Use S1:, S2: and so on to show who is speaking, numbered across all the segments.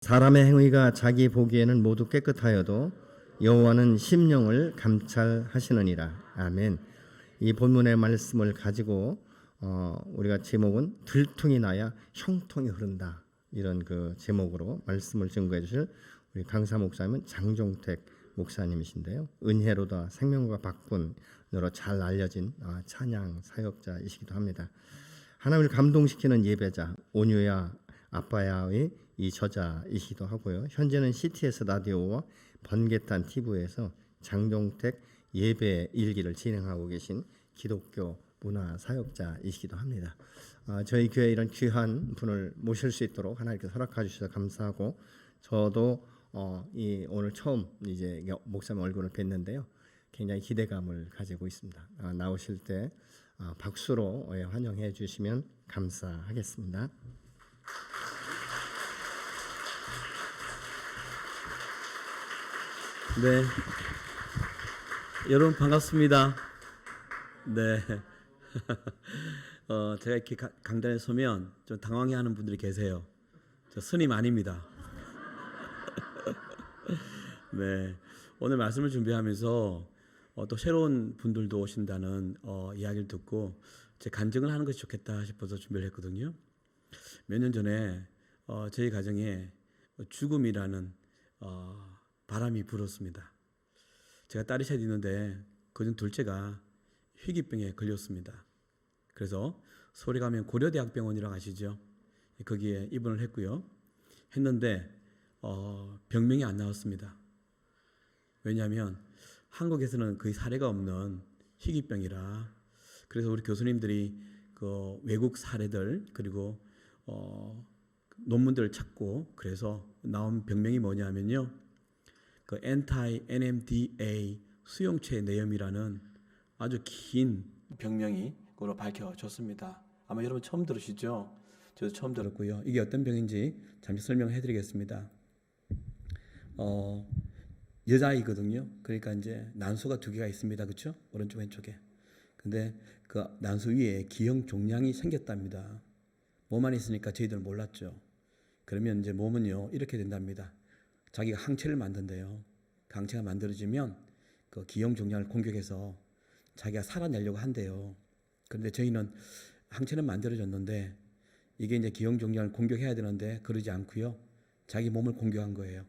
S1: 사람의 행위가 자기 보기에는 모두 깨끗하여도 여호와는 심령을 감찰하시느니라. 아멘. 이 본문의 말씀을 가지고 우리가 제목은 들통이 나야 형통이 흐른다, 이런 그 제목으로 말씀을 증거해 주실 우리 강사 목사님은 장종택 목사님이신데요. 은혜로다 생명과 박분으로 잘 알려진 찬양 사역자이시기도 합니다. 하나님을 감동시키는 예배자, 온유야 아빠야의 이 저자이시기도 하고요. 현재는 CTS 라디오와 번개탄 TV에서 장종택 예배 일기를 진행하고 계신 기독교 문화 사역자이시기도 합니다. 저희 교회에 이런 귀한 분을 모실 수 있도록 하나님께서 허락해 주셔서 감사하고, 저도 오늘 처음 이제 목사님 얼굴을 뵀는데요, 굉장히 기대감을 가지고 있습니다. 나오실 때 박수로 환영해 주시면 감사하겠습니다.
S2: 네, 여러분 반갑습니다. 네, 제가 이렇게 강단에 서면 좀 당황해하는 분들이 계세요. 저 스님 아닙니다. 네, 오늘 말씀을 준비하면서 또 새로운 분들도 오신다는 이야기를 듣고 제 간증을 하는 것이 좋겠다 싶어서 준비를 했거든요. 몇 년 전에 저희 가정에 죽음이라는 바람이 불었습니다. 제가 딸이 셋 있는데 그중 둘째가 희귀병에 걸렸습니다. 그래서 서울에 가면 고려대학병원이라고 아시죠? 거기에 입원을 했고요. 했는데 병명이 안 나왔습니다. 왜냐하면 한국에서는 거의 사례가 없는 희귀병이라. 그래서 우리 교수님들이 그 외국 사례들 그리고 논문들을 찾고 그래서 나온 병명이 뭐냐면요, 그 anti-NMDA 수용체 내염이라는 아주 긴 병명이 그로 밝혀졌습니다. 아마 여러분 처음 들으시죠? 저도 처음 들었고요. 이게 어떤 병인지 잠시 설명해 드리겠습니다. 여자아이거든요. 그러니까 이제 난수가 두 개가 있습니다. 그렇죠? 오른쪽 왼쪽에. 근데 그 난수 위에 기형 종양이 생겼답니다. 몸만 있으니까 저희들은 몰랐죠. 그러면 이제 몸은요 이렇게 된답니다. 자기가 항체를 만든대요. 그 항체가 만들어지면 그 기형 종양을 공격해서 자기가 살아내려고 한대요. 그런데 저희는 항체는 만들어졌는데 이게 이제 기형 종양을 공격해야 되는데 그러지 않고요, 자기 몸을 공격한 거예요.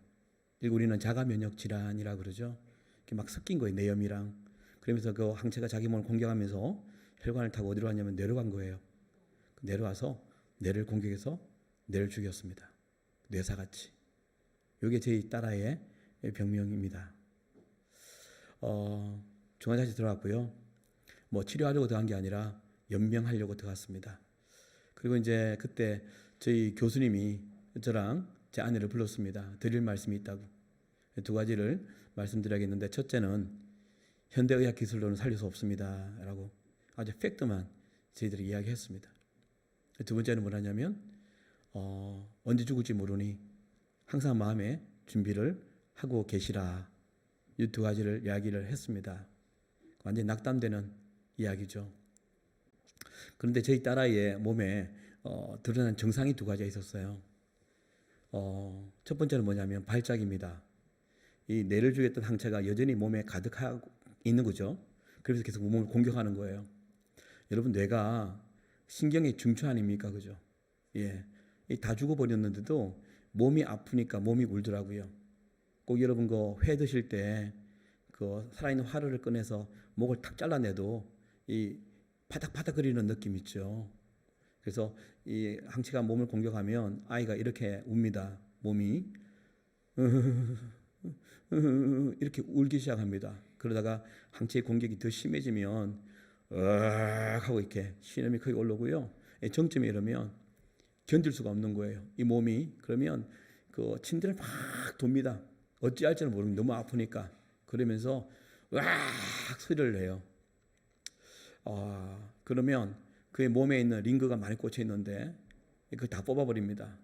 S2: 그리고 우리는 자가 면역 질환이라 그러죠. 이렇게 막 섞인 거예요, 내염이랑. 그러면서 그 항체가 자기 몸을 공격하면서 혈관을 타고 어디로 갔냐면 뇌로 간 거예요. 내려와서 뇌를 공격해서 뇌를 죽였습니다. 뇌사같이. 이게 저희 딸아이의 병명입니다. 중환자실 들어갔고요. 뭐 치료하려고 들어간 게 아니라 연명하려고 들어갔습니다. 그리고 이제 그때 저희 교수님이 저랑 제 아내를 불렀습니다. 드릴 말씀이 있다고. 두 가지를 말씀드려야겠는데, 첫째는 현대의학 기술로는 살릴 수 없습니다 라고 아주 팩트만 저희들이 이야기했습니다. 두 번째는 뭐냐면 언제 죽을지 모르니 항상 마음에 준비를 하고 계시라. 이 두 가지를 이야기를 했습니다. 완전히 낙담되는 이야기죠. 그런데 저희 딸아이의 몸에 드러난 증상이 두 가지가 있었어요. 첫 번째는 뭐냐면 발작입니다. 이 뇌를 죽였던 항체가 여전히 몸에 가득하고 있는 거죠. 그래서 계속 몸을 공격하는 거예요. 여러분, 뇌가 신경의 중추 아닙니까? 그죠? 예. 다 죽어버렸는데도 몸이 아프니까 몸이 울더라고요. 꼭 여러분 그 회 드실 때 그 살아있는 화를 꺼내서 목을 탁 잘라내도 이 파닥파닥 거리는 느낌 있죠. 그래서 이 항체가 몸을 공격하면 아이가 이렇게 웁니다. 몸이 이렇게 울기 시작합니다. 그러다가 항체의 공격이 더 심해지면 하고 이렇게 신음이 크게 올라오고요. 정점에 이르면 견딜 수가 없는 거예요. 이 몸이. 그러면 그 침대를 막 돕니다. 어찌할지는 모르고 너무 아프니까. 그러면서 소리를 내요. 그러면 그의 몸에 있는 링거가 많이 꽂혀 있는데 그걸 다 뽑아버립니다.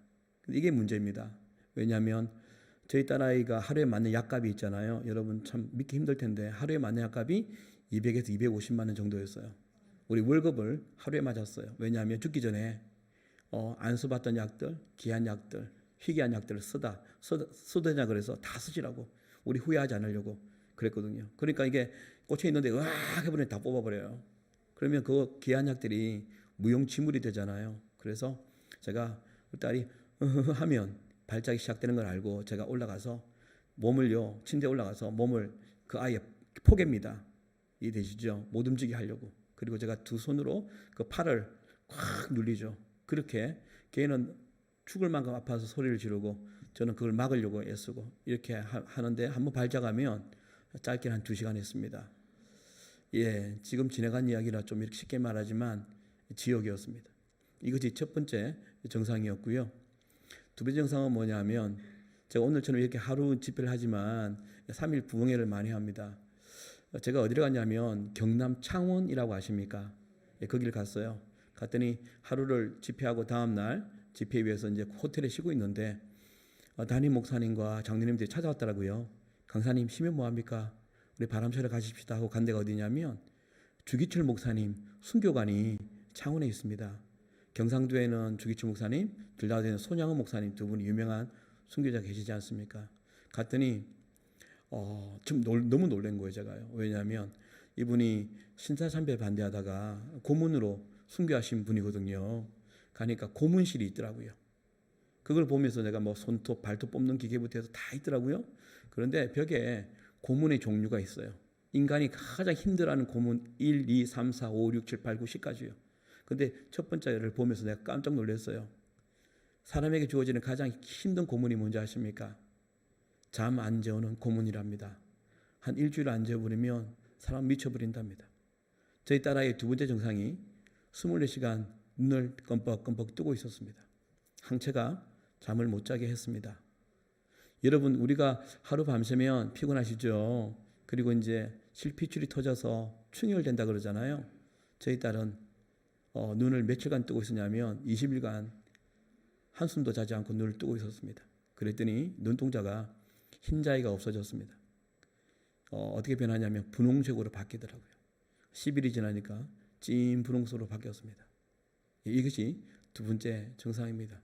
S2: 이게 문제입니다. 왜냐하면 저희 딸아이가 하루에 맞는 약값이 있잖아요. 여러분 참 믿기 힘들 텐데 하루에 맞는 약값이 200에서 250만 원 정도였어요. 우리 월급을 하루에 맞았어요. 왜냐하면 죽기 전에 안수받던 약들, 귀한 약들, 희귀한 약들을 쓰더냐 그래서 다 쓰시라고, 우리 후회하지 않으려고 그랬거든요. 그러니까 이게 꽂혀 있는데 으악 해버리면 다 뽑아버려요. 그러면 그 귀한 약들이 무용지물이 되잖아요. 그래서 제가 우리 딸이 하면 발작이 시작되는 걸 알고 제가 올라가서 몸을요, 침대에 올라가서 몸을 그 아이의 포개입니다. 이해되시죠? 못 움직이게 하려고. 그리고 제가 두 손으로 그 팔을 꽉 눌리죠. 그렇게 걔는 죽을 만큼 아파서 소리를 지르고 저는 그걸 막으려고 애쓰고 이렇게 하는데 한번 발작하면 짧게 한 2시간 했습니다. 예, 지금 지나간 이야기라 좀 이렇게 쉽게 말하지만 지옥이었습니다. 이것이 첫 번째 정상이었고요. 두 번째 정상은 뭐냐면 제가 오늘처럼 이렇게 하루 집회를 하지만 3일 부흥회를 많이 합니다. 제가 어디를 갔냐면 경남 창원이라고 아십니까? 예, 거기를 갔어요. 갔더니 하루를 집회하고 다음 날 집회 위해서 이제 호텔에 쉬고 있는데 담임 목사님과 장로님들이 찾아왔더라고요. 강사님 쉬면 뭐합니까? 우리 바람 쐬러 가십시다 하고 간 데가 어디냐면 주기철 목사님 순교관이 창원에 있습니다. 경상도에는 주기철 목사님, 전라도에는 손양은 목사님 두 분이 유명한 순교자 계시지 않습니까? 갔더니 좀 너무 놀란 거예요, 제가요. 왜냐하면 이분이 신사참배 반대하다가 고문으로 순교하신 분이거든요. 가니까 고문실이 있더라고요. 그걸 보면서 내가 뭐 손톱, 발톱 뽑는 기계부터 해서 다 있더라고요. 그런데 벽에 고문의 종류가 있어요. 인간이 가장 힘들어하는 고문 1, 2, 3, 4, 5, 6, 7, 8, 9, 10까지요. 근데 첫 번째를 보면서 내가 깜짝 놀랐어요. 사람에게 주어지는 가장 힘든 고문이 뭔지 아십니까? 잠 안 재우는 고문이랍니다. 한 일주일 안 재워버리면 사람 미쳐버린답니다. 저희 딸아이의 두 번째 증상이 24시간 눈을 껌뻑껌뻑 뜨고 있었습니다. 항체가 잠을 못 자게 했습니다. 여러분, 우리가 하루 밤새면 피곤하시죠? 그리고 이제 실핏줄이 터져서 충혈된다 그러잖아요. 저희 딸은 눈을 며칠간 뜨고 있었냐면 20일간 한숨도 자지 않고 눈을 뜨고 있었습니다. 그랬더니 눈동자가 흰자위가 없어졌습니다. 어떻게 변하냐면 분홍색으로 바뀌더라고요. 10일이 지나니까 찐 분홍색으로 바뀌었습니다. 이것이 두 번째 증상입니다.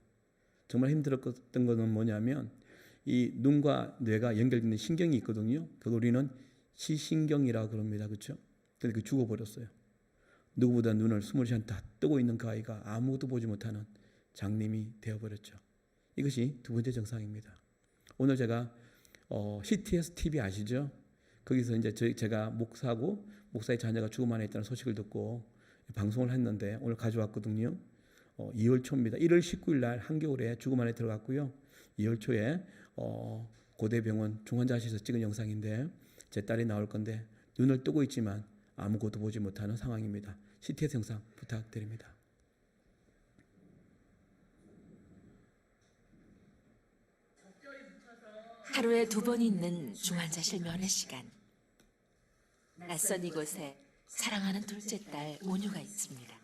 S2: 정말 힘들었던 것은 뭐냐면 이 눈과 뇌가 연결되는 신경이 있거든요. 그걸 우리는 시신경이라고 그럽니다. 그렇죠? 근데 그 죽어버렸어요. 누구보다 눈을 24시간 다 뜨고 있는 그 아이가 아무것도 보지 못하는 장님이 되어버렸죠. 이것이 두 번째 증상입니다. 오늘 제가 CTS TV 아시죠? 거기서 이제 제가 목사고 목사의 자녀가 죽음 안에 있다는 소식을 듣고 방송을 했는데 오늘 가져왔거든요. 2월 초입니다. 1월 19일 날 한겨울에 죽음 안에 들어갔고요. 2월 초에 고대병원 중환자실에서 찍은 영상인데 제 딸이 나올 건데 눈을 뜨고 있지만 아무것도 보지 못하는 상황입니다. CTS 영상 부탁드립니다.
S3: 하루에 2번 있는 중환자실 면회 시간. 낯선 이곳에 사랑하는 둘째 딸 온유가 있습니다.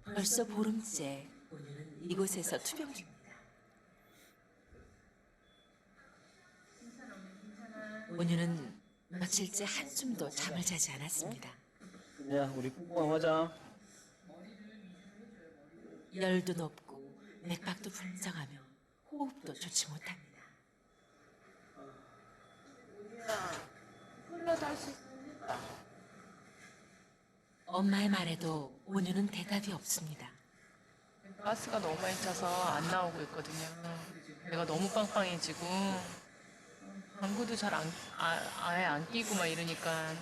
S3: 벌써 보름째 온유는 이곳에서 투병 중입니다. 온유는 며칠째 한숨도 잠을 자지 않았습니다.
S4: 야, 우리 꿍꿍 하자.
S3: 열도 높고 맥박도 불정하며 호흡도 좋지 못합니다.
S5: 콜라도 할 수 있습니다.
S3: 엄마의 말에도 온유는 대답이 없습니다.
S5: 가스가 너무 많이 차서 안 나오고 있거든요. 내가 너무 빵빵해지고 방구도 잘 아예 안 끼고 막 이러니까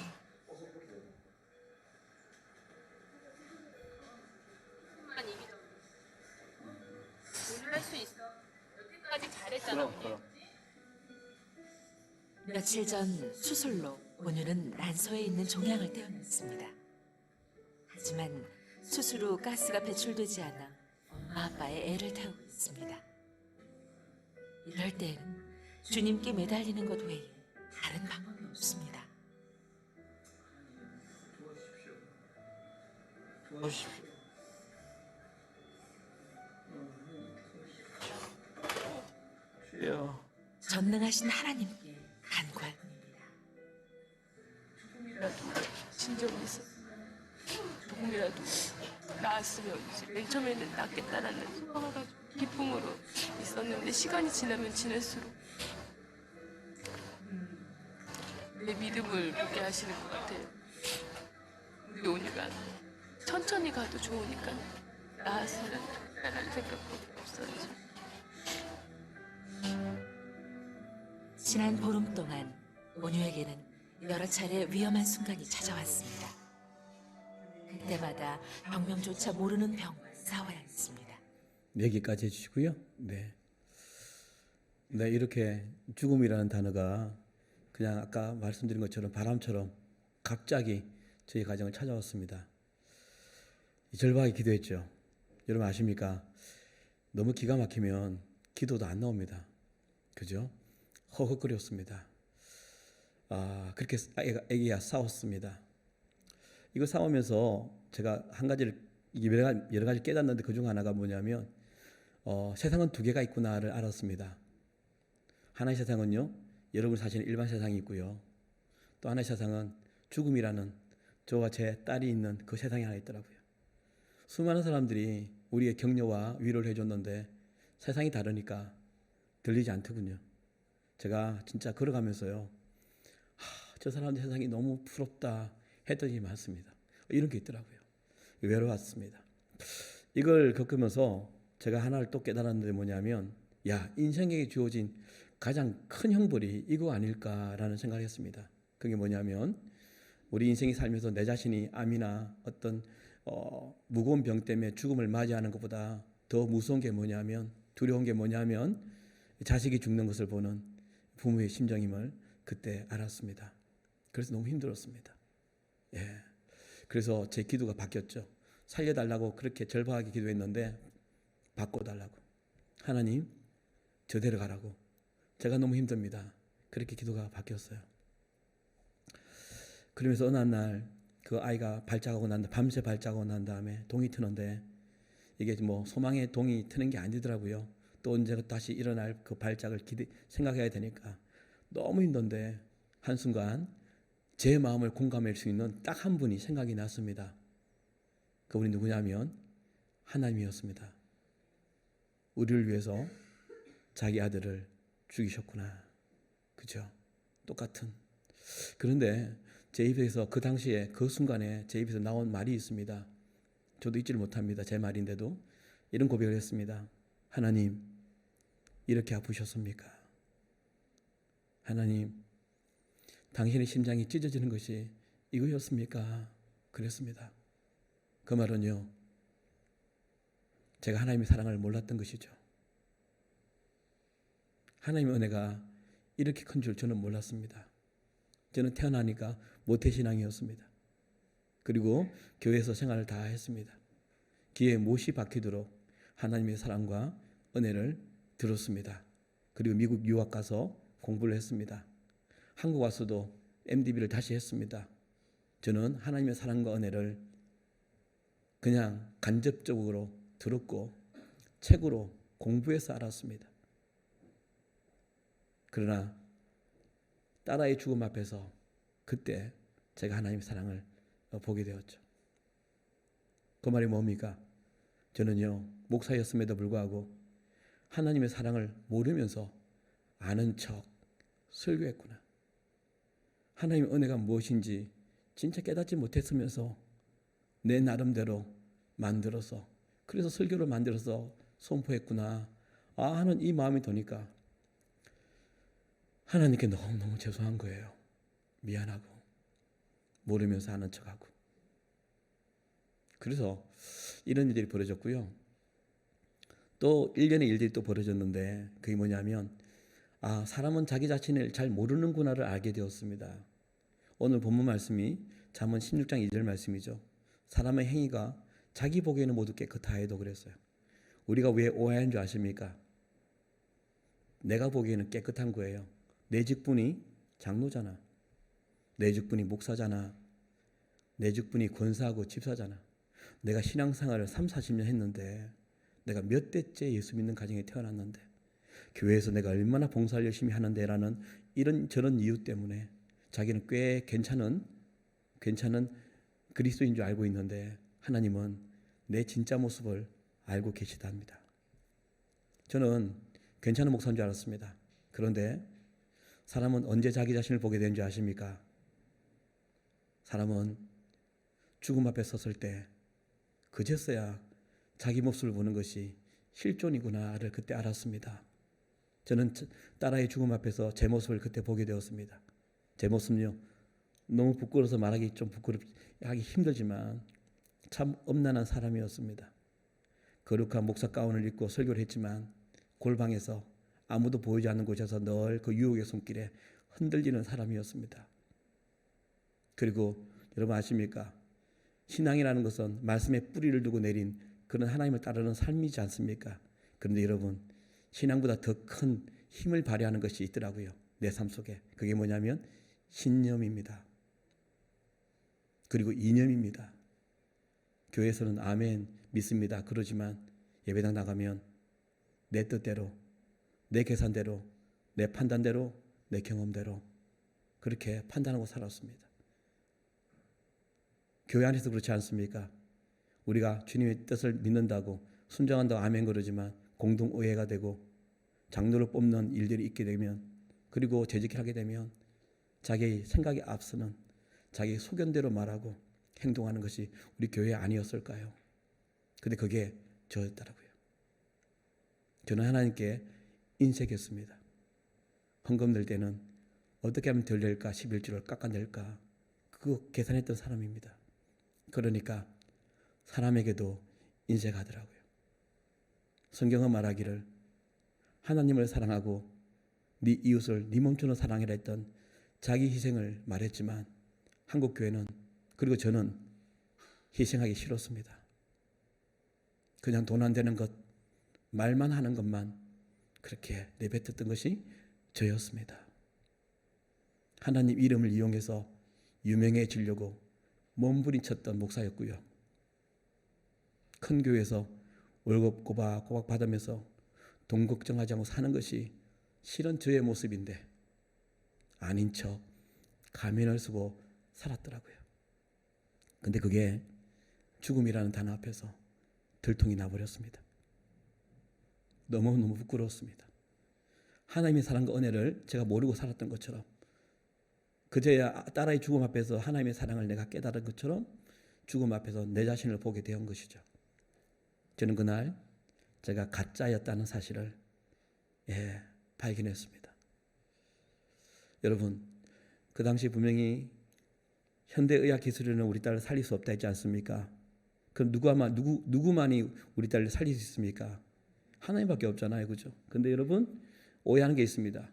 S5: 오늘 할 수 있어. 여태까지 잘했잖아. 언니.
S3: 며칠 전 수술로 온유는 난소에 있는 종양을 떼어냈습니다. 하지만 수술 후 가스가 배출되지 않아 엄마 아빠의 애를 태우고 있습니다. 이럴 때에는 주님께 매달리는 것 외에 다른 방법이 없습니다.
S4: 도와주십시오. 주여.
S3: 전능하신 하나님께 간구할 뿐입니다.
S5: 조금이라도 진정이 있었으면 조금이라도 나았으면 이제 맨 처음에는 낫겠다라는 소망을 가지고 기쁨으로 있었는데 시간이 지나면 지날수록 내 믿음을 보게 하시는 것 같아요. 우리 온유가 천천히 가도 좋으니까 나았으면 좋겠다는 생각밖에 없어요.
S3: 지난 보름 동안 온유에게는 여러 차례 위험한 순간이 찾아왔습니다. 그때마다 병명조차 모르는 병과 싸워야 했습니다.
S2: 얘기까지 해주시고요. 네. 네, 이렇게 죽음이라는 단어가 그냥 아까 말씀드린 것처럼 바람처럼 갑자기 저희 가정을 찾아왔습니다. 절박하게 기도했죠. 여러분 아십니까? 너무 기가 막히면 기도도 안 나옵니다. 그죠? 허허거렸습니다. 그렇게 애기가 싸웠습니다. 이거 싸우면서 제가 한 가지를 여러 가지 깨닫는데 그중 하나가 뭐냐면 세상은 두 개가 있구나를 알았습니다. 하나의 세상은요, 여러분 사시는 일반 세상이 있고요. 또 하나의 세상은 죽음이라는 저와 제 딸이 있는 그 세상이 하나 있더라고요. 수많은 사람들이 우리의 격려와 위로를 해줬는데 세상이 다르니까 들리지 않더군요. 제가 진짜 걸어가면서요, 저 사람들 세상이 너무 부럽다 했더니 많습니다. 이런 게 있더라고요. 외로웠습니다. 이걸 겪으면서 제가 하나를 또 깨달았는데 뭐냐면, 인생에게 주어진 가장 큰 형벌이 이거 아닐까라는 생각을 했습니다. 그게 뭐냐면, 우리 인생이 살면서 내 자신이 암이나 어떤 무거운 병 때문에 죽음을 맞이하는 것보다 더 무서운 게 뭐냐면, 두려운 게 뭐냐면 자식이 죽는 것을 보는 부모의 심정임을 그때 알았습니다. 그래서 너무 힘들었습니다. 그래서 제 기도가 바뀌었죠. 살려달라고 그렇게 절박하게 기도했는데 바꿔달라고. 하나님, 저 데려가라고. 제가 너무 힘듭니다. 그렇게 기도가 바뀌었어요. 그러면서 어느 날 그 아이가 발작하고 밤새 발작하고 난 다음에 동이 트는데 이게 뭐 소망의 동이 트는 게 아니더라고요. 또 언제 다시 일어날 그 발작을 생각해야 되니까 너무 힘든데 한순간 제 마음을 공감할 수 있는 딱 한 분이 생각이 났습니다. 그분이 누구냐면 하나님이었습니다. 우리를 위해서 자기 아들을 죽이셨구나. 그죠? 똑같은. 그런데 제 입에서 그 당시에 그 순간에 제 입에서 나온 말이 있습니다. 저도 잊지를 못합니다. 제 말인데도 이런 고백을 했습니다. 하나님, 이렇게 아프셨습니까? 하나님, 당신의 심장이 찢어지는 것이 이거였습니까? 그랬습니다. 그 말은요, 제가 하나님의 사랑을 몰랐던 것이죠. 하나님의 은혜가 이렇게 큰 줄 저는 몰랐습니다. 저는 태어나니까 모태신앙이었습니다. 그리고 교회에서 생활을 다 했습니다. 귀에 못이 박히도록 하나님의 사랑과 은혜를 들었습니다. 그리고 미국 유학 가서 공부를 했습니다. 한국 와서도 MDB를 다시 했습니다. 저는 하나님의 사랑과 은혜를 그냥 간접적으로 들었고 책으로 공부해서 알았습니다. 그러나 딸아이 죽음 앞에서 그때 제가 하나님의 사랑을 보게 되었죠. 그 말이 뭡니까? 저는요, 목사였음에도 불구하고 하나님의 사랑을 모르면서 아는 척 설교했구나. 하나님의 은혜가 무엇인지 진짜 깨닫지 못했으면서 내 나름대로 만들어서, 그래서 설교를 만들어서 선포했구나 하는 이 마음이 드니까 하나님께 너무너무 죄송한 거예요. 미안하고 모르면서 아는 척하고. 그래서 이런 일들이 벌어졌고요. 또 일련의 일들이 또 벌어졌는데 그게 뭐냐면 사람은 자기 자신을 잘 모르는구나를 알게 되었습니다. 오늘 본문 말씀이 잠언 16장 2절 말씀이죠. 사람의 행위가 자기 보기에는 모두 깨끗하여도 그랬어요. 우리가 왜 오해한 줄 아십니까? 내가 보기에는 깨끗한 거예요. 내 직분이 장로잖아. 내 직분이 목사잖아. 내 직분이 권사하고 집사잖아. 내가 신앙생활을 30-40년 했는데, 내가 몇 대째 예수 믿는 가정에 태어났는데, 교회에서 내가 얼마나 봉사를 열심히 하는데 라는 이런 저런 이유 때문에 자기는 꽤 괜찮은 그리스도인 줄 알고 있는데 하나님은 내 진짜 모습을 알고 계시답니다. 저는 괜찮은 목사인 줄 알았습니다. 그런데 사람은 언제 자기 자신을 보게 되는 줄 아십니까? 사람은 죽음 앞에 섰을 때 그제서야 자기 모습을 보는 것이 실존이구나를 그때 알았습니다. 저는 딸아이 죽음 앞에서 제 모습을 그때 보게 되었습니다. 제 모습은요, 너무 부끄러워서 말하기 좀 하기 힘들지만 참 엄난한 사람이었습니다. 거룩한 목사 가운을 입고 설교를 했지만 골방에서 아무도 보이지 않는 곳에서 늘 그 유혹의 손길에 흔들리는 사람이었습니다. 그리고 여러분 아십니까? 신앙이라는 것은 말씀에 뿌리를 두고 내린 그런 하나님을 따르는 삶이지 않습니까? 그런데 여러분, 신앙보다 더 큰 힘을 발휘하는 것이 있더라고요. 내 삶 속에. 그게 뭐냐면 신념입니다. 그리고 이념입니다. 교회에서는 아멘 믿습니다. 그러지만 예배당 나가면 내 뜻대로, 내 계산대로, 내 판단대로, 내 경험대로 그렇게 판단하고 살았습니다. 교회 안에서 그렇지 않습니까? 우리가 주님의 뜻을 믿는다고 순종한다고 아멘 그러지만 공동의회가 되고 장로를 뽑는 일들이 있게 되면, 그리고 재직을 하게 되면 자기의 생각에 앞서는 자기 소견대로 말하고 행동하는 것이 우리 교회 아니었을까요? 근데 그게 저였더라고요. 저는 하나님께 인색했습니다. 헌금 낼 때는 어떻게 하면 덜 낼까, 11조를 깎아낼까, 그거 계산했던 사람입니다. 그러니까 사람에게도 인색하더라고요. 성경은 말하기를 하나님을 사랑하고 네 이웃을 네 몸처럼 사랑해라 했던 자기 희생을 말했지만 한국교회는, 그리고 저는 희생하기 싫었습니다. 그냥 돈 안 되는 것, 말만 하는 것만 그렇게 내뱉었던 것이 저였습니다. 하나님 이름을 이용해서 유명해지려고 몸부림쳤던 목사였고요. 큰 교회에서 월급 꼬박꼬박 받으면서 돈 걱정하지 않고 사는 것이 실은 저의 모습인데 아닌 척 가면을 쓰고 살았더라고요. 근데 그게 죽음이라는 단어 앞에서 들통이 나버렸습니다. 너무너무 부끄러웠습니다. 하나님의 사랑과 은혜를 제가 모르고 살았던 것처럼, 그제야 딸아이 죽음 앞에서 하나님의 사랑을 내가 깨달은 것처럼 죽음 앞에서 내 자신을 보게 된 것이죠. 저는 그날 제가 가짜였다는 사실을 발견했습니다. 여러분, 그 당시 분명히 현대의학 기술로는 우리 딸을 살릴 수 없다 했지 않습니까? 그럼 누구만이 우리 딸을 살릴 수 있습니까? 하나님밖에 없잖아요, 그죠? 근데 여러분, 오해하는 게 있습니다.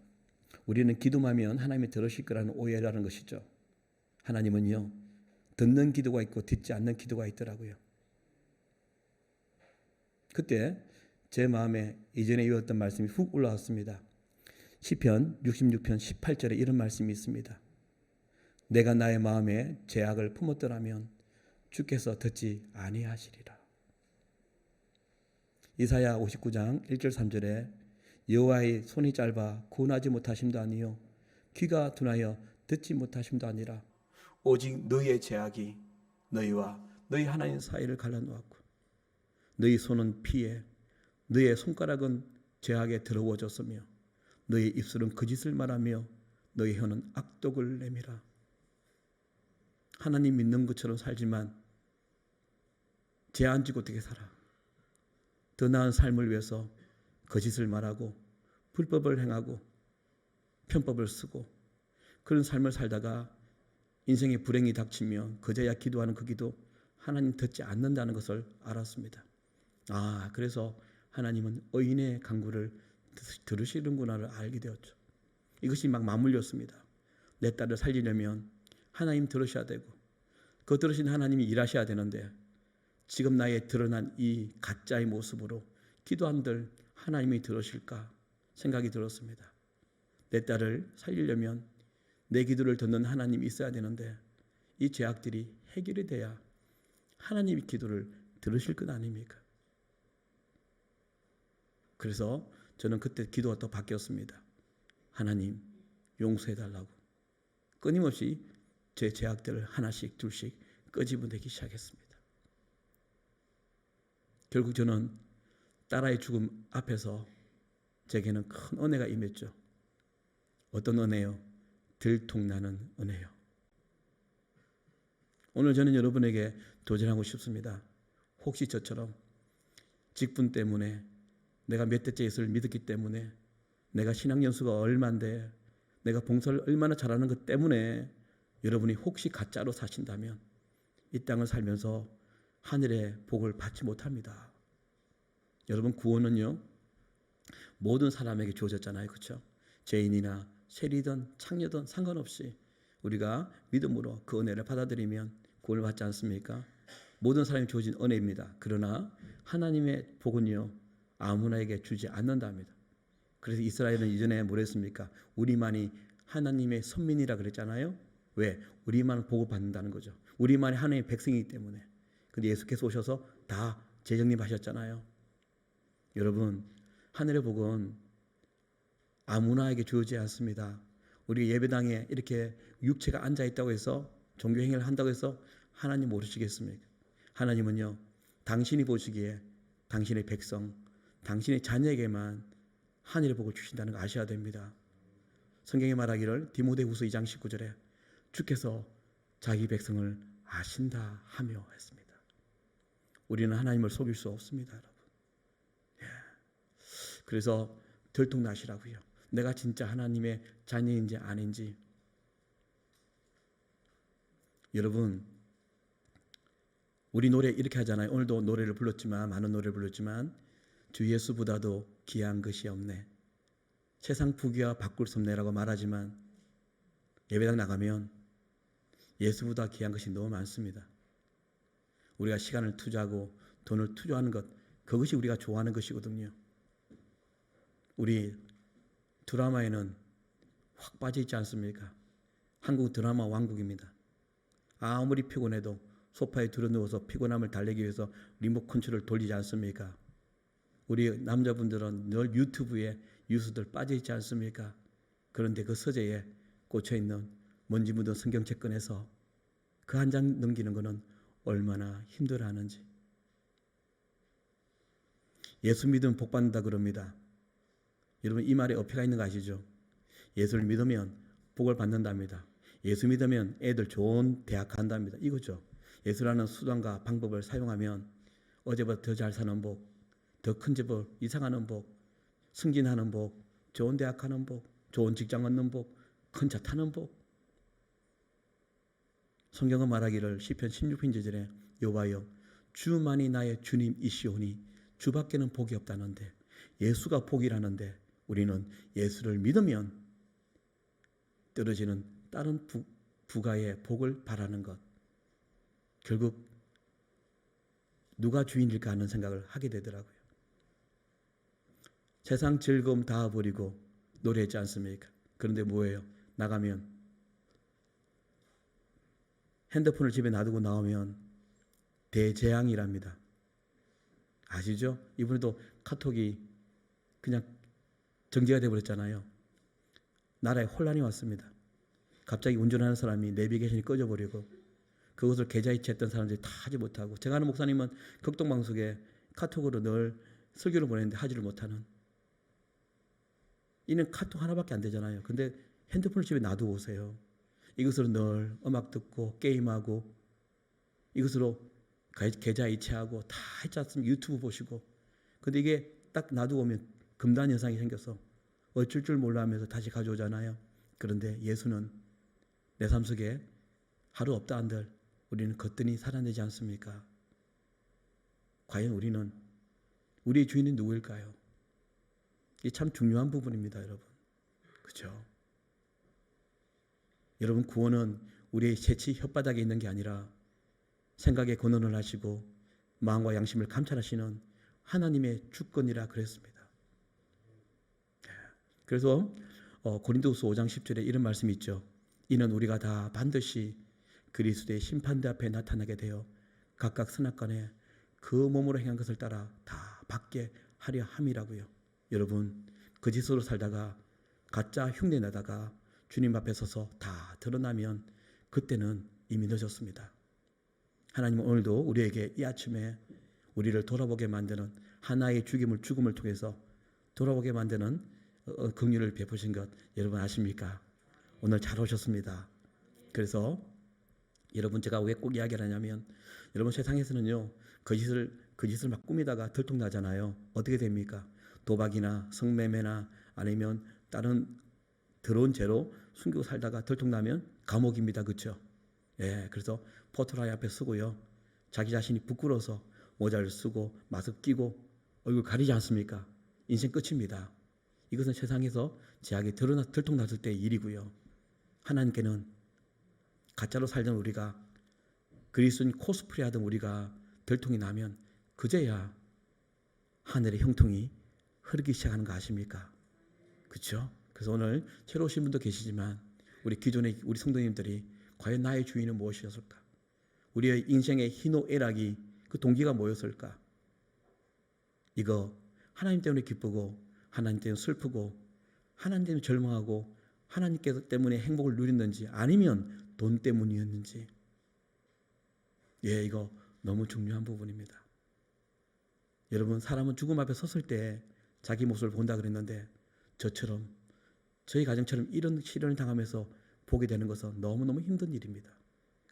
S2: 우리는 기도만 하면 하나님이 들으실 거라는 오해라는 것이죠. 하나님은요, 듣는 기도가 있고 듣지 않는 기도가 있더라고요. 그때 제 마음에 이전에 이었던 말씀이 훅 올라왔습니다. 시편 66편 18절에 이런 말씀이 있습니다. 내가 나의 마음에 죄악을 품었더라면 주께서 듣지 아니하시리라. 이사야 59장 1절 3절에 여호와의 손이 짧아 구원하지 못하심도 아니요 귀가 둔하여 듣지 못하심도 아니라 오직 너희의 죄악이 너희와 너희 하나님 사이를 갈라놓았고 너희 손은 피에 너희의 손가락은 죄악에 더러워졌으며 너희 입술은 거짓을 말하며 너희 혀는 악독을 내밀어. 하나님 믿는 것처럼 살지만 죄 안 지고 어떻게 살아? 더 나은 삶을 위해서 거짓을 말하고 불법을 행하고 편법을 쓰고 그런 삶을 살다가 인생의 불행이 닥치면 그제야 기도하는 그 기도 하나님 듣지 않는다는 것을 알았습니다. 그래서 하나님은 의인의 간구를 들으시는구나를 알게 되었죠. 이것이 막 맞물렸습니다. 내 딸을 살리려면 하나님 들으셔야 되고 그 들으신 하나님이 일하셔야 되는데 지금 나의 드러난 이 가짜의 모습으로 기도한들 하나님이 들으실까 생각이 들었습니다. 내 딸을 살리려면 내 기도를 듣는 하나님이 있어야 되는데 이 죄악들이 해결이 돼야 하나님이 기도를 들으실 것 아닙니까? 그래서 저는 그때 기도가 또 바뀌었습니다. 하나님 용서해달라고 끊임없이 제 죄악들을 하나씩 둘씩 끄집어내기 시작했습니다. 결국 저는 딸아이 죽음 앞에서 제게는 큰 은혜가 임했죠. 어떤 은혜요? 들통나는 은혜요. 오늘 저는 여러분에게 도전하고 싶습니다. 혹시 저처럼 직분 때문에, 내가 몇 대째 예수를 믿었기 때문에, 내가 신앙 연수가 얼마인데, 내가 봉사를 얼마나 잘하는 것 때문에 여러분이 혹시 가짜로 사신다면 이 땅을 살면서 하늘의 복을 받지 못합니다. 여러분, 구원은요 모든 사람에게 주어졌잖아요. 그렇죠? 죄인이나 세리든 창녀든 상관없이 우리가 믿음으로 그 은혜를 받아들이면 구원을 받지 않습니까? 모든 사람이 주어진 은혜입니다. 그러나 하나님의 복은요 아무나에게 주지 않는답니다. 그래서 이스라엘은 이전에 뭐라 했습니까? 우리만이 하나님의 선민이라 그랬잖아요. 왜? 우리만 복을 받는다는 거죠. 우리만이 하나님의 백성이기 때문에. 근데 예수께서 오셔서 다 재정립하셨잖아요. 여러분, 하늘의 복은 아무나에게 주어지지 않습니다. 우리 예배당에 이렇게 육체가 앉아있다고 해서 종교행위를 한다고 해서 하나님 모르시겠습니까? 하나님은요 당신이 보시기에 당신의 백성, 당신의 자녀에게만 하늘의 복을 주신다는 거 아셔야 됩니다. 성경에 말하기를 디모데후서 2장 19절에 주께서 자기 백성을 아신다 하며 했습니다. 우리는 하나님을 속일 수 없습니다, 여러분. 그래서 들통나시라고요. 내가 진짜 하나님의 자녀인지 아닌지. 여러분, 우리 노래 이렇게 하잖아요. 오늘도 노래를 불렀지만, 많은 노래를 불렀지만, 주 예수보다도 귀한 것이 없네. 세상 부귀와 바꿀 수 없네라고 말하지만 예배당 나가면 예수보다 귀한 것이 너무 많습니다. 우리가 시간을 투자하고 돈을 투자하는 것, 그것이 우리가 좋아하는 것이거든요. 우리 드라마에는 확 빠져 있지 않습니까? 한국 드라마 왕국입니다. 아무리 피곤해도 소파에 들어누워서 피곤함을 달래기 위해서 리모컨 컨트롤을 돌리지 않습니까? 우리 남자분들은 늘 유튜브에 뉴스들 빠져 있지 않습니까? 그런데 그 서재에 꽂혀 있는 먼지 묻은 성경책 꺼내서 그 한 장 넘기는 것은 얼마나 힘들어하는지. 예수 믿으면 복 받는다 그럽니다. 여러분, 이 말에 어폐가 있는 거 아시죠? 예수를 믿으면 복을 받는답니다. 예수 믿으면 애들 좋은 대학 간답니다. 이거죠. 예수라는 수단과 방법을 사용하면 어제보다 더 잘 사는 복, 더 큰 집을 이상하는 복, 승진하는 복, 좋은 대학 가는 복, 좋은 직장 얻는 복, 큰 차 타는 복. 성경은 말하기를 시편 16편 2절에 여호와여 주만이 나의 주님이시오니 주밖에는 복이 없다는데, 예수가 복이라는데 우리는 예수를 믿으면 떨어지는 다른 부가의 복을 바라는 것, 결국 누가 주인일까 하는 생각을 하게 되더라고요. 세상 즐거움 다 버리고 노래했지 않습니까? 그런데 뭐예요? 나가면 핸드폰을 집에 놔두고 나오면 대재앙이랍니다. 아시죠? 이번에도 카톡이 그냥 정지가 되어버렸잖아요. 나라에 혼란이 왔습니다. 갑자기 운전하는 사람이 내비게이션이 꺼져버리고 그것을 계좌이체했던 사람들이 다 하지 못하고, 제가 아는 목사님은 극동방송에 카톡으로 늘 설교를 보내는데 하지를 못하는, 이는 카톡 하나밖에 안 되잖아요. 근데 핸드폰을 집에 놔두고 오세요. 이것으로 늘 음악 듣고 게임하고 이것으로 계좌이체하고 다 했지 않습니까? 유튜브 보시고. 근데 이게 딱 놔두고 오면 금단 현상이 생겨서 어쩔 줄 몰라 하면서 다시 가져오잖아요. 그런데 예수는 내 삶 속에 하루 없다 한들 우리는 거뜬히 살아내지 않습니까? 과연 우리는, 우리의 주인은 누구일까요? 이게 참 중요한 부분입니다, 여러분. 그렇죠? 여러분, 구원은 우리의 재치 혓바닥에 있는 게 아니라 생각에 권한을 하시고 마음과 양심을 감찰하시는 하나님의 주권이라 그랬습니다. 그래서 고린도후서 5장 10절에 이런 말씀이 있죠. 이는 우리가 다 반드시 그리스도의 심판대 앞에 나타나게 되어 각각 선악간에 그 몸으로 행한 것을 따라 다 받게 하려 함이라고요. 여러분, 거짓으로 살다가 가짜 흉내 내다가 주님 앞에 서서 다 드러나면 그때는 이미 늦었습니다. 하나님은 오늘도 우리에게 이 아침에 우리를 돌아보게 만드는 하나의 죽음을 통해서 돌아오게 만드는 긍휼을 베푸신 것 여러분 아십니까? 오늘 잘 오셨습니다. 그래서 여러분 제가 왜 꼭 이야기를 하냐면 여러분 세상에서는요 거짓을 막 꾸미다가 들통나잖아요. 어떻게 됩니까? 도박이나 성매매나 아니면 다른 더러운 죄로 숨기고 살다가 들통나면 감옥입니다. 그렇죠? 예, 그래서 포토라이 앞에 쓰고요. 자기 자신이 부끄러워서 모자를 쓰고 마스크 끼고 얼굴 가리지 않습니까? 인생 끝입니다. 이것은 세상에서 제약이 들통났을 때의 일이고요. 하나님께는 가짜로 살던 우리가 그리스도인 코스프레 하던 우리가 들통이 나면 그제야 하늘의 형통이 흐르기 시작하는 거 아십니까? 그렇죠? 그래서 오늘 새로 오신 분도 계시지만 우리 기존의 우리 성도님들이 과연 나의 주인은 무엇이었을까? 우리의 인생의 희노애락이 그 동기가 뭐였을까? 이거 하나님 때문에 기쁘고 하나님 때문에 슬프고 하나님 때문에 절망하고 하나님 때문에 행복을 누렸는지 아니면 돈 때문이었는지 이거 너무 중요한 부분입니다. 여러분 사람은 죽음 앞에 섰을 때 자기 모습을 본다 그랬는데 저처럼 저희 가정처럼 이런 시련을 당하면서 보게 되는 것은 너무너무 힘든 일입니다.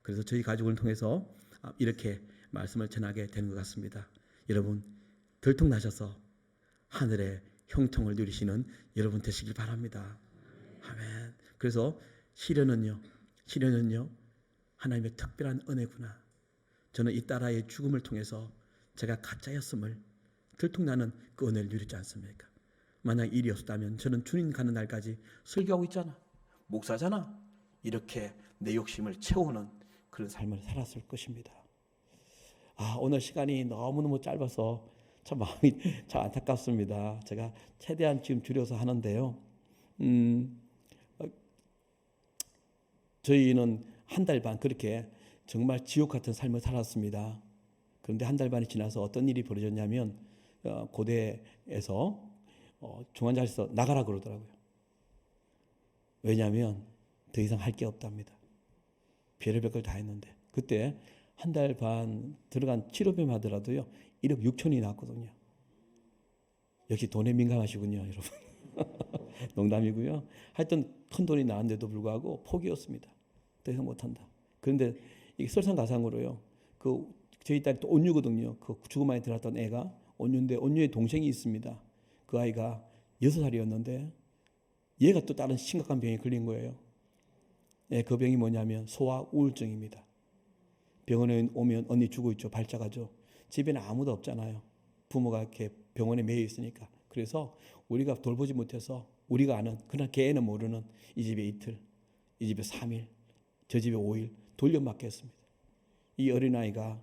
S2: 그래서 저희 가족을 통해서 이렇게 말씀을 전하게 되는 것 같습니다. 여러분 들통나셔서 하늘의 형통을 누리시는 여러분 되시길 바랍니다. 아멘. 그래서 시련은요 하나님의 특별한 은혜구나. 저는 이 딸아이의 죽음을 통해서 제가 가짜였음을 들통나는 그 은혜를 누리지 않습니까? 만약 일이 없었다면 저는 주님 가는 날까지 설교하고 있잖아, 목사잖아, 이렇게 내 욕심을 채우는 그런 삶을 살았을 것입니다. 오늘 시간이 너무너무 짧아서 참 마음이 참 안타깝습니다. 제가 최대한 지금 줄여서 하는데요. 저희는 한 달 반 그렇게 정말 지옥 같은 삶을 살았습니다. 그런데 한 달 반이 지나서 어떤 일이 벌어졌냐면 고대에서 중환자실에서 나가라 그러더라고요. 왜냐하면 더 이상 할 게 없답니다. 별의별 걸 다 했는데 그때 한 달 반 들어간 치료비만 하더라도요 1억 6천이 나왔거든요. 역시 돈에 민감하시군요, 여러분. 농담이고요. 하여튼 큰 돈이 나왔는데도 불구하고 포기였습니다. 더 이상 못한다. 그런데 이게 설상가상으로요. 저희 딸이 또 온유거든요. 그 죽음 안에 들어갔던 애가 온유인데 온유의 동생이 있습니다. 그 아이가 6살이었는데 얘가 또 다른 심각한 병에 걸린 거예요. 그 병이 뭐냐면 소아 우울증입니다. 병원에 오면 언니 죽어 있죠. 발작하죠. 집에는 아무도 없잖아요. 부모가 이렇게 병원에 매여 있으니까. 그래서 우리가 돌보지 못해서 우리가 아는 그러나 걔는 모르는 이 집에 이틀, 이 집에 3일, 저 집에 5일 돌려막혔습니다. 이 어린아이가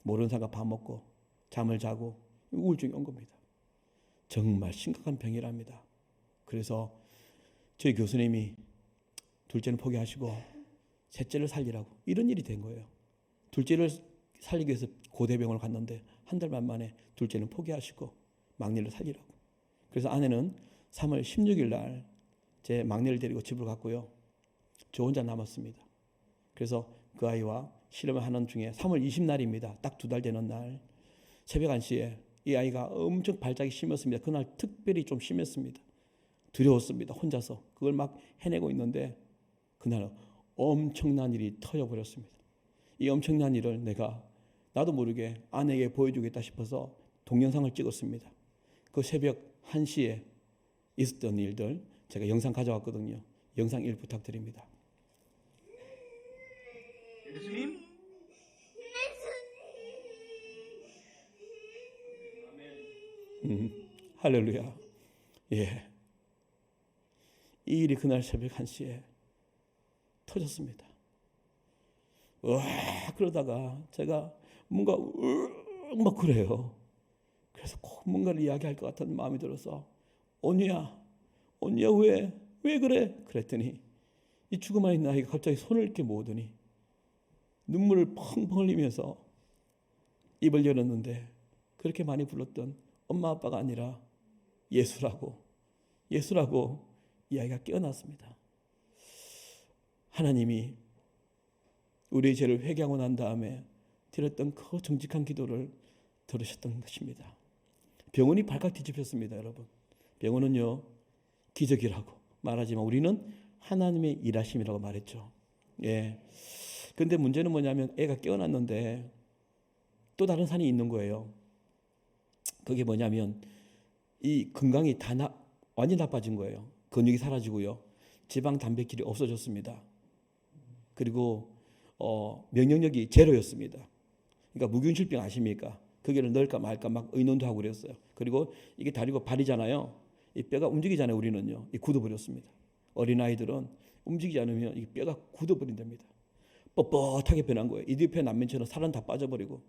S2: 모르는 사람과 밥 먹고 잠을 자고 우울증이 온 겁니다. 정말 심각한 병이랍니다. 그래서 저희 교수님이 둘째는 포기하시고 셋째를 살리라고 이런 일이 된 거예요. 둘째를 살리기 위해서 고대병원을 갔는데 한 달 반 만에 둘째는 포기하시고 막내를 살리라고. 그래서 아내는 3월 16일 날 제 막내를 데리고 집으로 갔고요. 저 혼자 남았습니다. 그래서 그 아이와 실험을 하는 중에 3월 20날입니다. 딱 2달 되는 날 새벽 1시에 이 아이가 엄청 발작이 심했습니다. 그날 특별히 좀 심했습니다. 두려웠습니다. 혼자서 그걸 막 해내고 있는데 그날 엄청난 일이 터져버렸습니다. 이 엄청난 일을 나도 모르게 아내에게 보여주겠다 싶어서 동영상을 찍었습니다. 그 새벽 1시에 있었던 일들 제가 영상 가져왔거든요. 영상 1 부탁드립니다.
S4: 예수님?
S2: 할렐루야. 예. 이 일이 그날 새벽 1시에 터졌습니다. 그러다가 제가 뭔가 막 그래요. 그래서 꼭 뭔가를 이야기할 것 같은 마음이 들어서 온유야 왜 그래? 그랬더니 이 죽음 안에 있는 아이가 갑자기 손을 이렇게 모으더니 눈물을 펑펑 흘리면서 입을 열었는데 그렇게 많이 불렀던 엄마 아빠가 아니라 예수라고 이 아이가 깨어났습니다. 하나님이 우리의 죄를 회개하고 난 다음에 드렸던 그 정직한 기도를 들으셨던 것입니다. 병원이 발칵 뒤집혔습니다. 여러분, 병원은요 기적이라고 말하지만 우리는 하나님의 일하심이라고 말했죠. 예. 근데 문제는 뭐냐면 애가 깨어났는데 또 다른 산이 있는 거예요. 그게 뭐냐면 이 건강이 완전히 나빠진 거예요. 근육이 사라지고요. 지방 단백질이 없어졌습니다. 그리고 면역력이 제로였습니다. 그러니까 무균실병 아십니까? 거기를 넣을까 말까 막 의논도 하고 그랬어요. 그리고 이게 다리고 발이잖아요. 이 뼈가 움직이잖아요. 우리는요. 이 굳어버렸습니다. 어린아이들은 움직이지 않으면 이 뼈가 굳어버린답니다. 뻣뻣하게 변한 거예요. 이디오피아 난민처럼 살은 다 빠져버리고.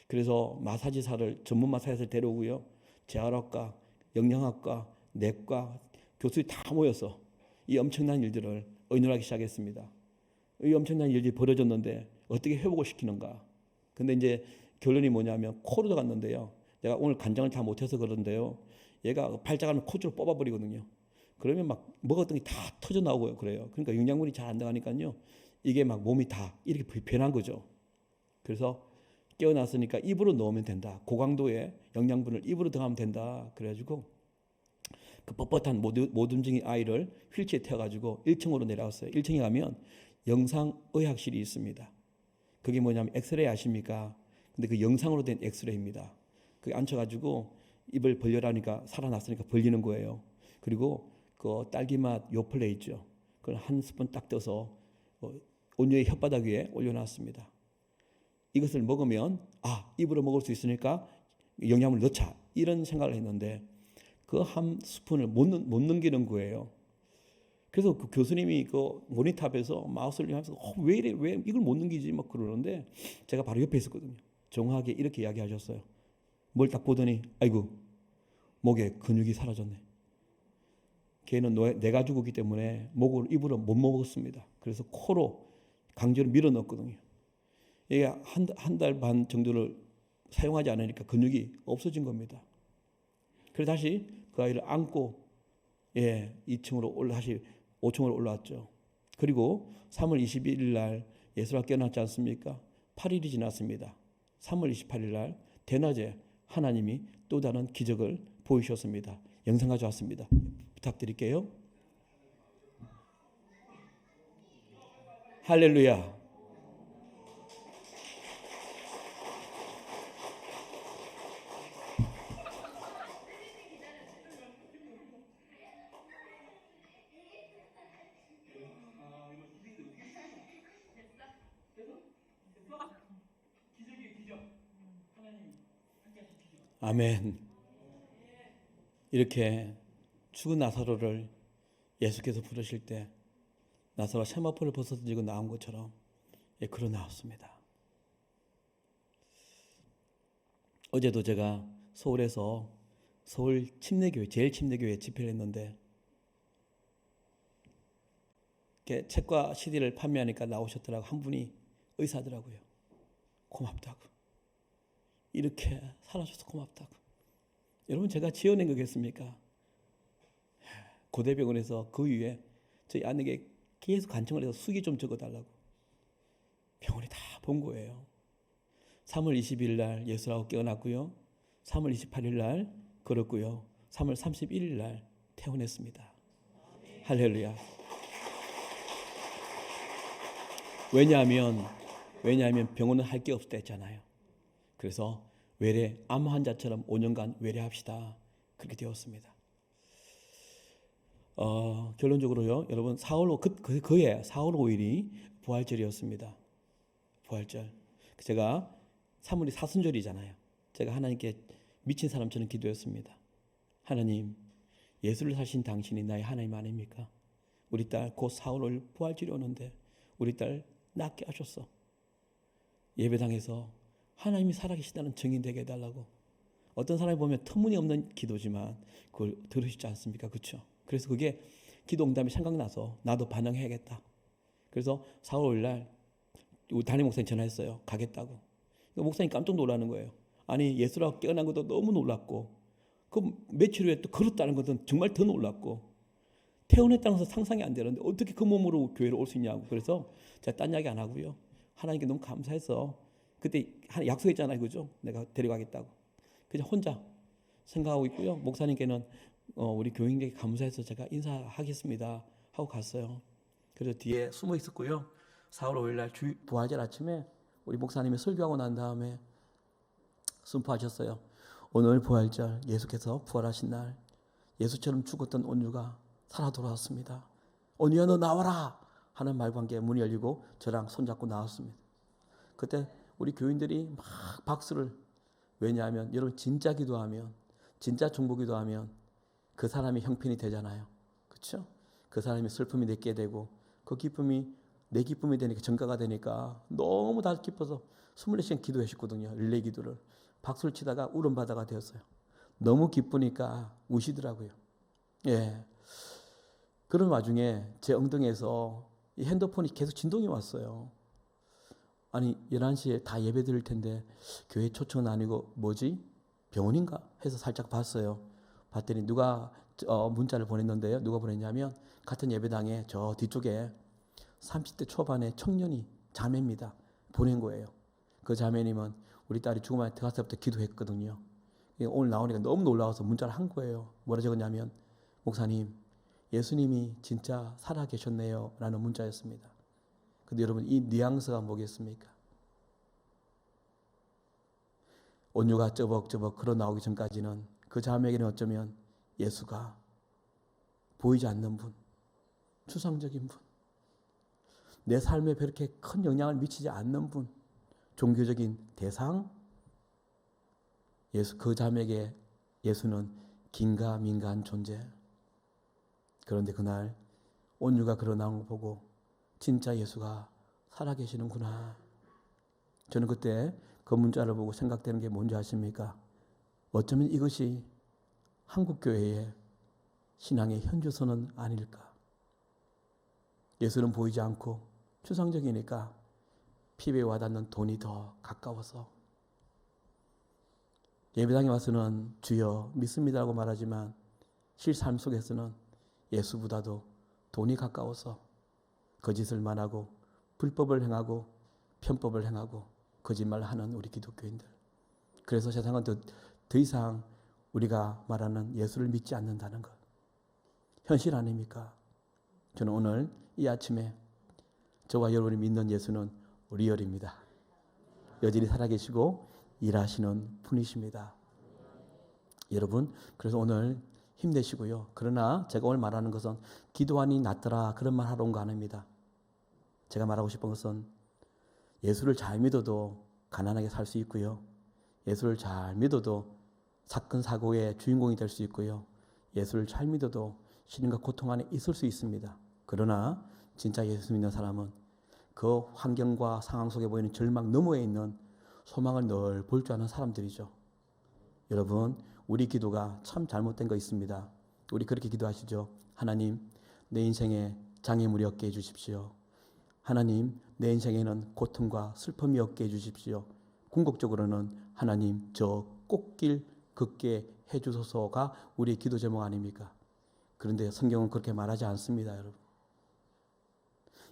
S2: 그래서 마사지사를 전문 마사지사를 데려오고요. 재활학과, 영양학과, 내과 교수들이 다 모여서 이 엄청난 일들을 의논하기 시작했습니다. 이 엄청난 일들이 벌어졌는데 어떻게 회복을 시키는가. 근데 이제 결론이 뭐냐면 코로 들어갔는데요. 내가 오늘 간장을 다 못해서 그런데요. 얘가 발작하면 코줄로 뽑아버리거든요. 그러면 막 먹었던 게 다 터져 나오고요. 그래요. 그러니까 영양분이 잘 안 들어가니까요. 이게 막 몸이 다 이렇게 변한 거죠. 그래서 깨어났으니까 입으로 넣으면 된다. 고강도의 영양분을 입으로 들어가면 된다. 그래가지고 그 뻣뻣한 못 움직인 아이를 휠체어에 태워가지고 1층으로 내려왔어요. 1층에 가면 영상의학실이 있습니다. 그게 뭐냐면 엑스레이 아십니까? 근데 그 영상으로 된 엑스레이입니다. 그게 앉혀가지고 입을 벌려라니까 살아났으니까 벌리는 거예요. 그리고 그 딸기맛 요플레 있죠. 그걸 한 스푼 딱 떠서 온유의 혓바닥 위에 올려놨습니다. 이것을 먹으면 입으로 먹을 수 있으니까 영양을 넣자 이런 생각을 했는데 그 한 스푼을 못 넘기는 거예요. 그래서 그 교수님이 그 모니터 앞에서 마우스를 하면서 왜 이래 왜 이걸 못 넘기지 막 그러는데 제가 바로 옆에 있었거든요. 정확하게 이렇게 이야기하셨어요. 뭘 딱 보더니 아이고 목에 근육이 사라졌네. 걔는 내가 죽었기 때문에 목을 입으로 못 먹었습니다. 그래서 코로 강제로 밀어 넣었거든요. 이게 한 달 반 정도를 사용하지 않으니까 근육이 없어진 겁니다. 그래서 다시 그 아이를 안고 2층으로 다시 5층으로 올라왔죠. 그리고 3월 21일 날 예수가 깨어났지 않습니까? 8일이 지났습니다. 3월 28일 날 대낮에 하나님이 또 다른 기적을 보이셨습니다. 영상 가져왔습니다. 부탁드릴게요. 할렐루야. 아멘. 이렇게 죽은 나사로를 예수께서 부르실 때 나사로가 세마포를 벗어던지고 나온 것처럼 그러 나왔습니다. 어제도 제가 서울에서 서울 침례교회 제일 침례교회 집회를 했는데 책과 CD를 판매하니까 나오셨더라고. 한 분이 의사더라고요. 고맙다고. 이렇게 살아줘서 고맙다고. 여러분 제가 지어낸 거겠습니까? 고대병원에서 그 위에 저희 아내에게 계속 간청을 해서 수기 좀 적어달라고. 병원이 다 본 거예요. 3월 20일 날 예수라고 깨어났고요. 3월 28일 날 걸었고요. 3월 31일 날 퇴원했습니다. 할렐루야. 왜냐하면 병원은 할 게 없다 했잖아요. 그래서 암 환자처럼 5년간 외래합시다. 그렇게 되었습니다. 결론적으로요, 여러분 4월 5일이 부활절이었습니다. 부활절. 제가 3월이 사순절이잖아요. 제가 하나님께 미친 사람처럼 기도했습니다. 하나님, 예수를 사신 당신이 나의 하나님 아닙니까? 우리 딸 곧 4월 5일 부활절이 오는데 우리 딸 낫게 하셨어. 예배당에서 하나님이 살아계시다는 증인되게 해달라고. 어떤 사람이 보면 터무니없는 기도지만 그걸 들으시지 않습니까? 그렇죠? 그래서 그게 기도 응답이 생각나서 나도 반응해야겠다. 그래서 4월 5일 날 우리 담임 목사님 전화했어요. 가겠다고. 목사님 깜짝 놀라는 거예요. 아니 예수라고 깨어난 것도 너무 놀랐고 그 며칠 후에 또 걸었다는 것은 정말 더 놀랐고 퇴원했다는 것은 상상이 안 되는데 어떻게 그 몸으로 교회로 올 수 있냐고. 그래서 제가 딴 이야기 안 하고요. 하나님께 너무 감사해서 그때 약속했잖아요. 그죠? 내가 데려가겠다고. 그냥 혼자 생각하고 있고요. 목사님께는 우리 교인에게 감사해서 제가 인사하겠습니다 하고 갔어요. 그래서 뒤에 숨어 있었고요. 4월 5일 날 부활절 아침에 우리 목사님이 설교하고 난 다음에 선포하셨어요. 오늘 부활절, 예수께서 부활하신 날, 예수처럼 죽었던 온유가 살아 돌아왔습니다. 온유야 너 나와라 하는 말과 함께 문이 열리고 저랑 손잡고 나왔습니다. 그때 우리 교인들이 막 박수를, 왜냐하면 여러분 진짜 기도하면, 진짜 중보 기도하면 그 사람이 형편이 되잖아요. 그렇죠? 그 사람이 슬픔이 내게 되고 그 기쁨이 내 기쁨이 되니까, 전가가 되니까 너무 다 기뻐서 24시간 기도하셨거든요. 릴레이 기도를 박수를 치다가 울음바다가 되었어요. 너무 기쁘니까 우시더라고요. 예. 그런 와중에 제 엉덩이에서 이 핸드폰이 계속 진동이 왔어요. 아니 11시에 다 예배 드릴 텐데 교회 초청은 아니고 뭐지? 병원인가? 해서 살짝 봤어요. 봤더니 누가 문자를 보냈는데요. 누가 보냈냐면 같은 예배당에 저 뒤쪽에 30대 초반의 청년이, 자매입니다. 보낸 거예요. 그 자매님은 우리 딸이 죽음 안에 들어갔을 때부터 기도했거든요. 오늘 나오니까 너무 놀라워서 문자를 한 거예요. 뭐라 적었냐면 목사님 예수님이 진짜 살아계셨네요 라는 문자였습니다. 근데 여러분 이 뉘앙스가 뭐겠습니까? 온유가 쩌벅쩌벅 걸어 나오기 전까지는 그 자매에게는 어쩌면 예수가 보이지 않는 분, 추상적인 분, 내 삶에 그렇게 큰 영향을 미치지 않는 분, 종교적인 대상, 예수, 그 자매에게 예수는 긴가민가한 존재. 그런데 그날 온유가 걸어 나온 거 보고 진짜 예수가 살아계시는구나. 저는 그때 그 문자를 보고 생각되는 게 뭔지 아십니까? 어쩌면 이것이 한국교회의 신앙의 현주소는 아닐까. 예수는 보이지 않고 추상적이니까 피부에 와닿는 돈이 더 가까워서, 예배당에 와서는 주여 믿습니다라고 말하지만 실삶 속에서는 예수보다도 돈이 가까워서 거짓을 말하고 불법을 행하고 편법을 행하고 거짓말을 하는 우리 기독교인들. 그래서 세상은 더 이상 우리가 말하는 예수를 믿지 않는다는 것, 현실 아닙니까? 저는 오늘 이 아침에 저와 여러분이 믿는 예수는 리얼입니다. 여전히 살아계시고 일하시는 분이십니다. 여러분, 그래서 오늘 힘내시고요. 그러나 제가 오늘 말하는 것은 기도하니 낫더라 그런 말 하러 온 거 아닙니다. 제가 말하고 싶은 것은 예수를 잘 믿어도 가난하게 살 수 있고요. 예수를 잘 믿어도 사건 사고의 주인공이 될 수 있고요. 예수를 잘 믿어도 시련과 고통 안에 있을 수 있습니다. 그러나 진짜 예수 믿는 사람은 그 환경과 상황 속에 보이는 절망 너머에 있는 소망을 늘 볼 줄 아는 사람들이죠. 여러분, 우리 기도가 참 잘못된 거 있습니다. 우리 그렇게 기도하시죠. 하나님, 내 인생에 장애물이 없게 해주십시오. 하나님, 내 인생에는 고통과 슬픔이 없게 해주십시오. 궁극적으로는 하나님, 저 꽃길 걷게 해주소서가 우리의 기도 제목 아닙니까? 그런데 성경은 그렇게 말하지 않습니다, 여러분.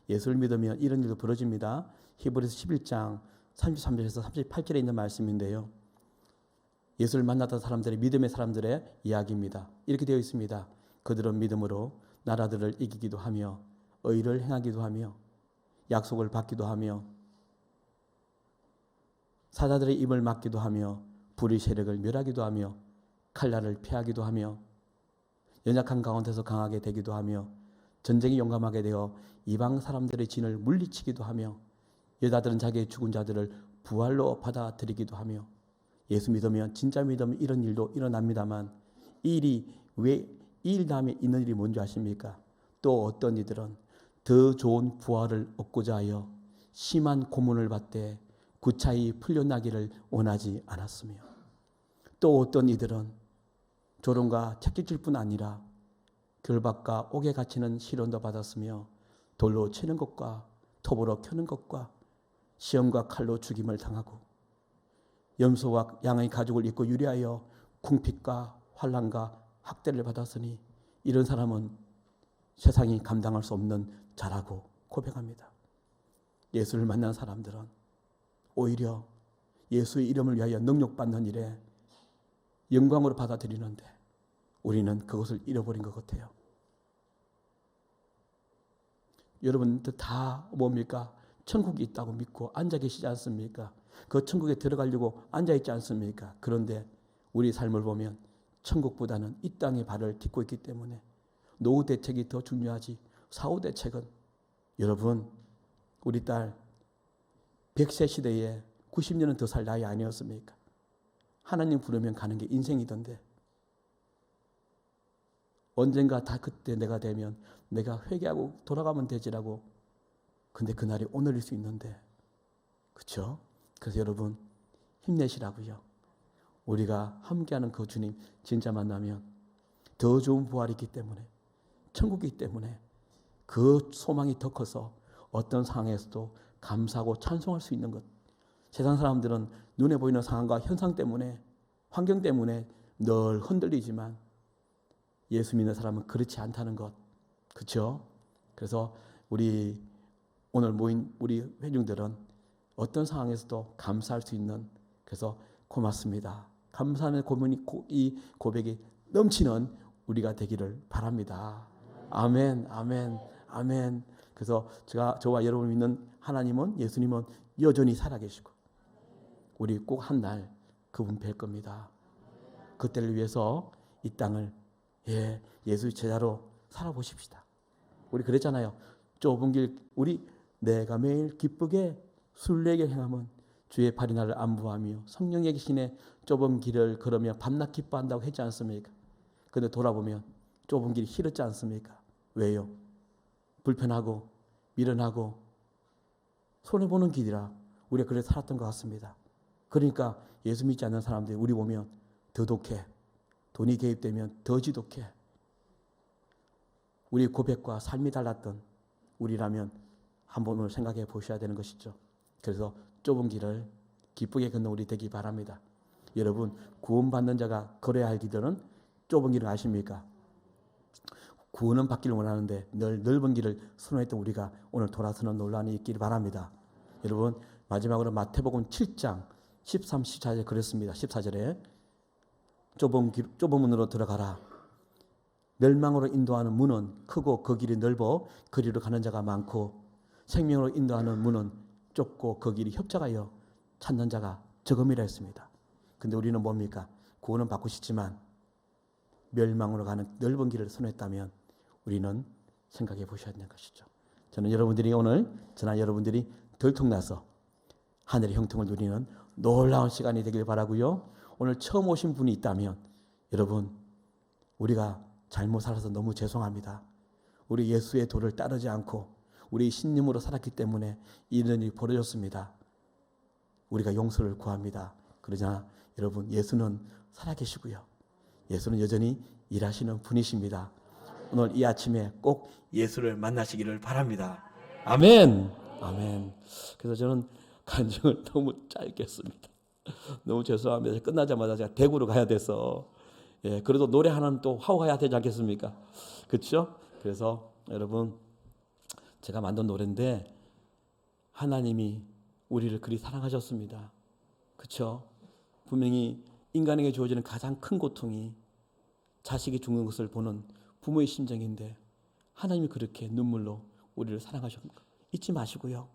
S2: 예수를 믿으면 이런 일도 벌어집니다. 히브리서 11장 33절에서 38절에 있는 말씀인데요. 예수를 만났던 사람들의, 믿음의 사람들의 이야기입니다. 이렇게 되어 있습니다. 그들은 믿음으로 나라들을 이기기도 하며 의를 행하기도 하며 약속을 받기도 하며 사자들의 입을 막기도 하며 불의 세력을 멸하기도 하며 칼날을 피하기도 하며 연약한 가운데서 강하게 되기도 하며 전쟁에 용감하게 되어 이방 사람들의 진을 물리치기도 하며 여자들은 자기의 죽은 자들을 부활로 받아들이기도 하며, 예수 믿으면, 진짜 믿으면 이런 일도 일어납니다만 이 일이 왜 이 일 다음에 있는 일이 뭔지 아십니까? 또 어떤 이들은 더 좋은 부활을 얻고자 하여 심한 고문을 받되 구차히 풀려나기를 원하지 않았으며, 또 어떤 이들은 조롱과 채찍질 뿐 아니라 결박과 옥에 갇히는 시련도 받았으며 돌로 치는 것과 톱으로 켜는 것과 시험과 칼로 죽임을 당하고 염소와 양의 가죽을 입고 유리하여 궁핍과 환난과 학대를 받았으니 이런 사람은 세상이 감당할 수 없는 자라고 고백합니다. 예수를 만난 사람들은 오히려 예수의 이름을 위하여 능력받는 일에 영광으로 받아들이는데 우리는 그것을 잃어버린 것 같아요. 여러분들 다 뭡니까? 천국이 있다고 믿고 앉아 계시지 않습니까? 그 천국에 들어가려고 앉아 있지 않습니까? 그런데 우리 삶을 보면 천국보다는 이 땅에 발을 딛고 있기 때문에 노후 대책이 더 중요하지 사후 대책은 여러분 우리 딸 100세 시대에 90년은 더 살 나이 아니었습니까? 하나님 부르면 가는 게 인생이던데 언젠가 다 그때 내가 되면 내가 회개하고 돌아가면 되지라고. 근데 그날이 오늘일 수 있는데 그렇죠? 그래서 여러분 힘내시라고요. 우리가 함께하는 그 주님 진짜 만나면 더 좋은 부활이 있기 때문에 천국이기 때문에 그 소망이 더 커서 어떤 상황에서도 감사하고 찬송할 수 있는 것. 세상 사람들은 눈에 보이는 상황과 현상 때문에 환경 때문에 늘 흔들리지만 예수 믿는 사람은 그렇지 않다는 것. 그렇죠? 그래서 우리 오늘 모인 우리 회중들은 어떤 상황에서도 감사할 수 있는 그래서 고맙습니다. 감사하는 이 고백이 넘치는 우리가 되기를 바랍니다. 아멘, 아멘, 아멘. 그래서 저와 여러분 믿는 하나님은 예수님은 여전히 살아계시고 우리 꼭 한 날 그분 뵐 겁니다. 그때를 위해서 이 땅을 예수의 제자로 살아보십시다. 우리 그랬잖아요. 좁은 길 우리 내가 매일 기쁘게 순례길 행함은 주의 발이 나를 안부하며 성령의 계시네 좁은 길을 걸으며 밤낮 기뻐한다고 했지 않습니까? 그런데 돌아보면 좁은 길이 싫었지 않습니까? 왜요? 불편하고 미련하고 손해보는 길이라 우리가 그래 살았던 것 같습니다. 그러니까 예수 믿지 않는 사람들이 우리 보면 더 독해. 돈이 개입되면 더 지독해. 우리 고백과 삶이 달랐던 우리라면 한번 오늘 생각해 보셔야 되는 것이죠. 그래서 좁은 길을 기쁘게 걷는 우리 되기 바랍니다. 여러분 구원받는 자가 걸어야 할 길들은 좁은 길을 아십니까? 구원은 받기를 원하는데 늘 넓은 길을 선호했던 우리가 오늘 돌아서는 논란이 있기를 바랍니다. 여러분 마지막으로 마태복음 7장 13, 14절에 그랬습니다. 14절에 좁은 문으로 들어가라. 멸망으로 인도하는 문은 크고 그 길이 넓어 그리로 가는 자가 많고 생명으로 인도하는 문은 좁고 그 길이 협착하여 찾는 자가 적음이라 했습니다. 근데 우리는 뭡니까? 구원은 받고 싶지만 멸망으로 가는 넓은 길을 선호했다면 우리는 생각해 보셔야 되는 것이죠. 저는 여러분들이 오늘 저나 여러분들이 들통나서 하늘의 형통을 누리는 놀라운 시간이 되길 바라고요. 오늘 처음 오신 분이 있다면 여러분 우리가 잘못 살아서 너무 죄송합니다. 우리 예수의 도를 따르지 않고 우리 신념으로 살았기 때문에 이런 일이 벌어졌습니다. 우리가 용서를 구합니다. 그러나 여러분 예수는 살아계시고요. 예수는 여전히 일하시는 분이십니다. 오늘 이 아침에 꼭 예수를 만나시기를 바랍니다. 아멘. 아멘. 그래서 저는 간증을 너무 짧게 했습니다. 너무 죄송합니다. 끝나자마자 제가 대구로 가야 돼서 그래도 노래 하나는 또 하고 가야 되지 않겠습니까? 그렇죠? 그래서 여러분 제가 만든 노래인데 하나님이 우리를 그리 사랑하셨습니다. 그렇죠? 분명히 인간에게 주어지는 가장 큰 고통이 자식이 죽는 것을 보는 부모의 심정인데 하나님이 그렇게 눈물로 우리를 사랑하셨던 거 잊지 마시고요.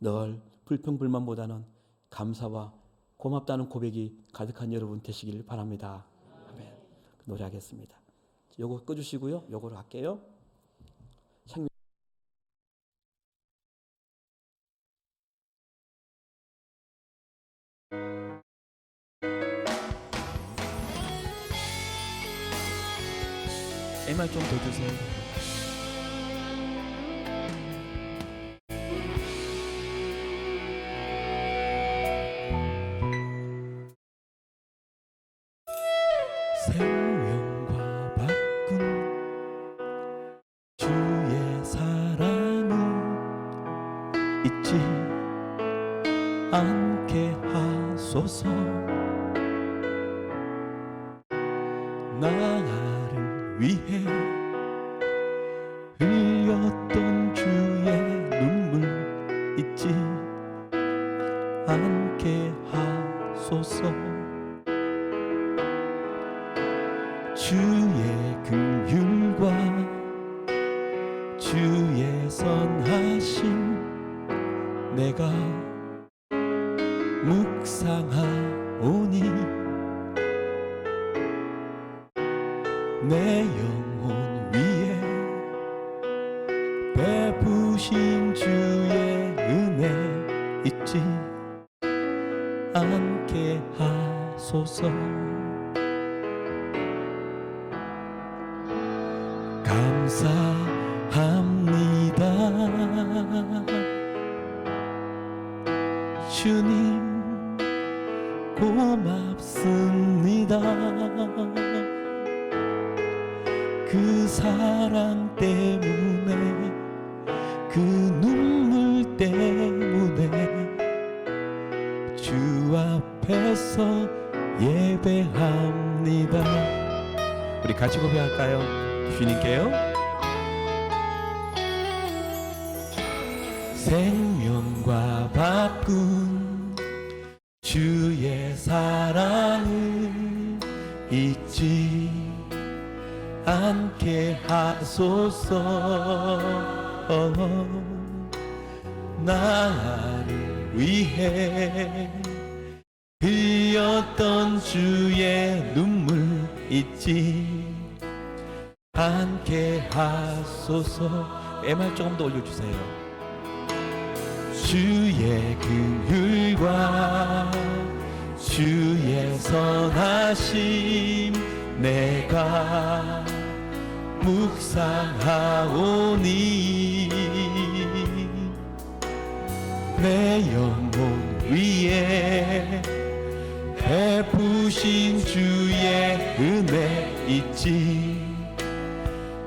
S2: 늘 불평불만보다는 감사와 고맙다는 고백이 가득한 여러분 되시길 바랍니다. 아멘. 노래하겠습니다. 요거 꺼주시고요. 요거로 할게요. MR 좀 더 주세요. 생명과 바꾼 주의 사랑을 잊지 않게 하소서. 나를 위해 흘렸던 주의 눈물 잊지 않게 하소서.
S6: 주의 선하심 내가 묵상하오니 내 영혼 위에 베푸신 주의 은혜 잊지 않게 하소서. 감사합니다 주님 고맙습니다. 그 사랑 때문에 그 눈물 때문에 주 앞에서 예배합니다. 우리 같이 고백할까요? 주님께요. 생명과 바꾼 주의 사랑을 잊지 않게 하소서. 나를 위해 흘렸던 주의 눈물 잊지 않게 하소서. MR 조금 더 올려주세요. 주의 긍휼과 주의 선하심 내가 묵상하오니 내 영혼 위에 베푸신 주의 은혜 잊지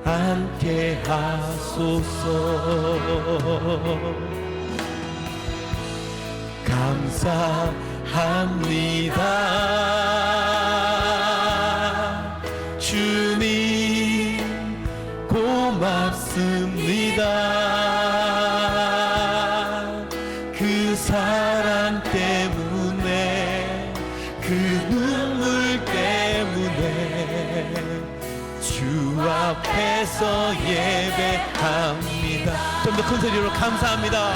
S6: 않게 하소서. 감사합니다 주님 고맙습니다. 그 사랑 때문에 그 눈물 때문에 주 앞에서 예배합니다. 좀 더 큰 소리로 감사합니다.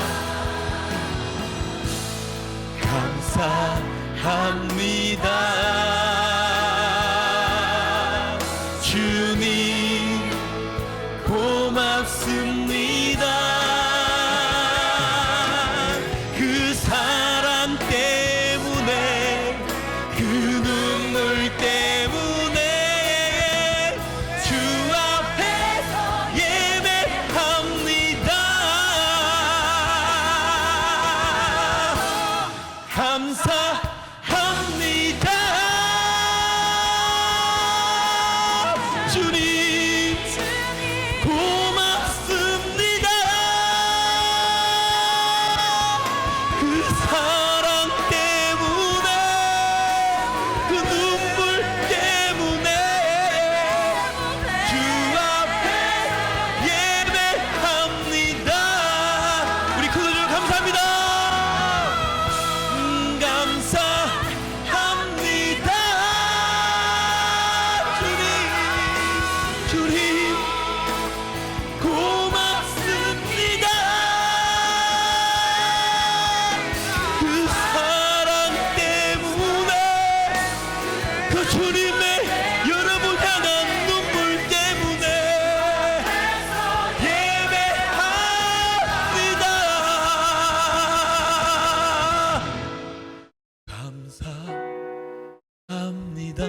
S6: 감사합니다 주님 고맙습니다. 그 사랑 때문에 그 눈물 때문에 주 앞에서 예배합니다. 감사합니다 주님 고맙습니다. 그 사랑 때문에 그 눈물 때문에 주 앞에 예배합니다. 우리 그 소리로 감사합니다. 감사합니다 주님 고맙습니다. 그 사랑 때문에 그 주님의 여러분 향한 눈물 때문에 예배합니다. 감사합니다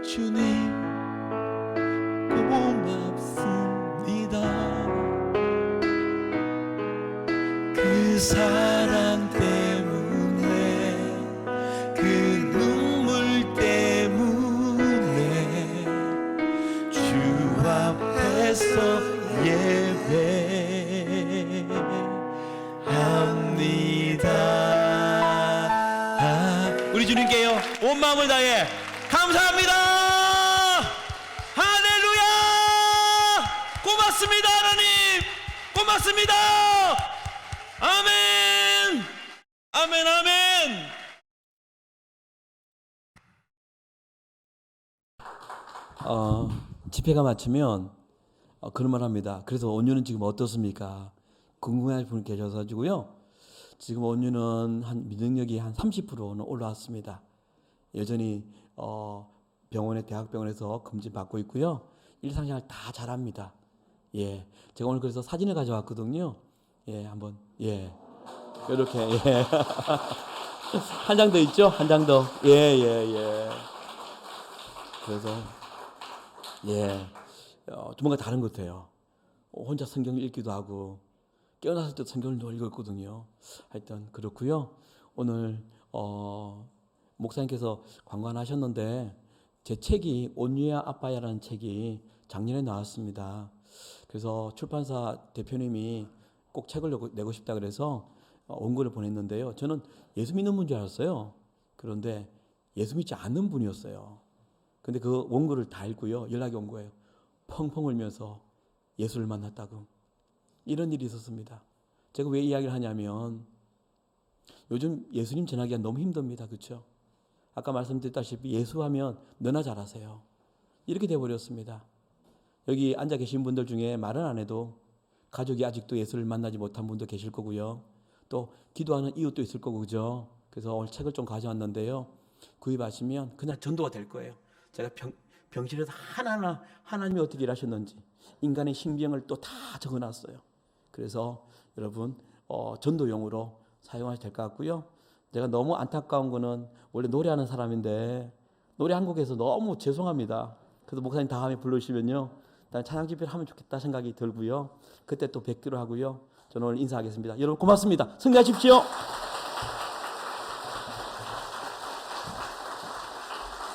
S6: 주님 고맙습니다. 그 사랑 때문에 그 눈물 때문에 주 앞에서 예배합니다. 우리 주님께요 온 마음을 다해 감사합니다. 할렐루야. 고맙습니다 하나님. 고맙습니다. 아멘. 아멘 아멘.
S2: 집회가 마치면 그런 말 합니다. 그래서 온유는 지금 어떻습니까? 궁금해하는 분 계셔가지고요. 지금 온유는 한 민능력이 한 30%는 올라왔습니다. 여전히 병원에 대학병원에서 검진 받고 있고요. 일상생활 다 잘합니다. 예, 제가 오늘 그래서 사진을 가져왔거든요. 예, 한번 이렇게 한 장 더 있죠? 한 장 더. 그래서 뭔가 다른 것 같아요. 혼자 성경 읽기도 하고 깨어났을 때 성경을 늘 읽었거든요. 하여튼 그렇고요. 오늘 목사님께서 관광하셨는데 제 책이 온유야 아빠야라는 책이 작년에 나왔습니다. 그래서 출판사 대표님이 꼭 책을 내고 싶다 그래서 원고를 보냈는데요. 저는 예수 믿는 분인 줄 알았어요. 그런데 예수 믿지 않는 분이었어요. 근데 그 원고를 다 읽고요. 연락이 온 거예요. 펑펑 울면서 예수를 만났다고. 이런 일이 있었습니다. 제가 왜 이야기를 하냐면 요즘 예수님 전하기가 너무 힘듭니다. 그렇죠? 아까 말씀드렸다시피 예수하면 너나 잘하세요. 이렇게 돼버렸습니다. 여기 앉아 계신 분들 중에 말은 안 해도 가족이 아직도 예수를 만나지 못한 분도 계실 거고요. 또 기도하는 이웃도 있을 거고 그죠? 그래서 오늘 책을 좀 가져왔는데요. 구입하시면 그날 전도가 될 거예요. 제가 병실에서 하나하나 하나님이 어떻게 일하셨는지 인간의 신병을 또 다 적어놨어요. 그래서 여러분 전도용으로 사용하셔도 될 것 같고요. 제가 너무 안타까운 거는 원래 노래하는 사람인데 노래 한 곡에서 너무 죄송합니다. 그래서 목사님 다음에 불러주시면요. 찬양 집회를 하면 좋겠다 생각이 들고요. 그때 또 뵙기로 하고요. 저는 오늘 인사하겠습니다. 여러분 고맙습니다. 승리하십시오.